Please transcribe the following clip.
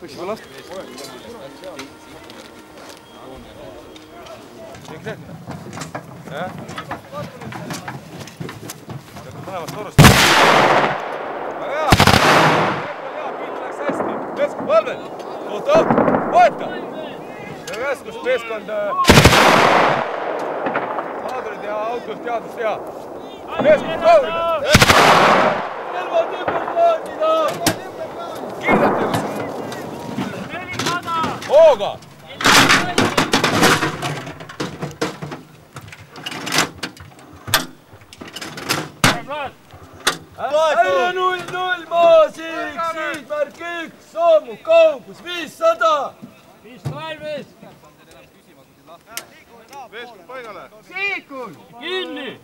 võiksime lasta. Jah? Mõlemast torust. Väga hea! Pilt läks hästi. Meeskond, Valvel! Oota! Vaeta! Meeskond, meeskond... Maadurid ja autojuht teadus hea. Meeskond, kaurida! Elvad ümberplaanida! Kirjate! Hooga! Äile 0-0 maasiik, siidmärk 1, Soomu kaugus 500! 5 valmis! Meeskond paigale! Siikul! Kinni!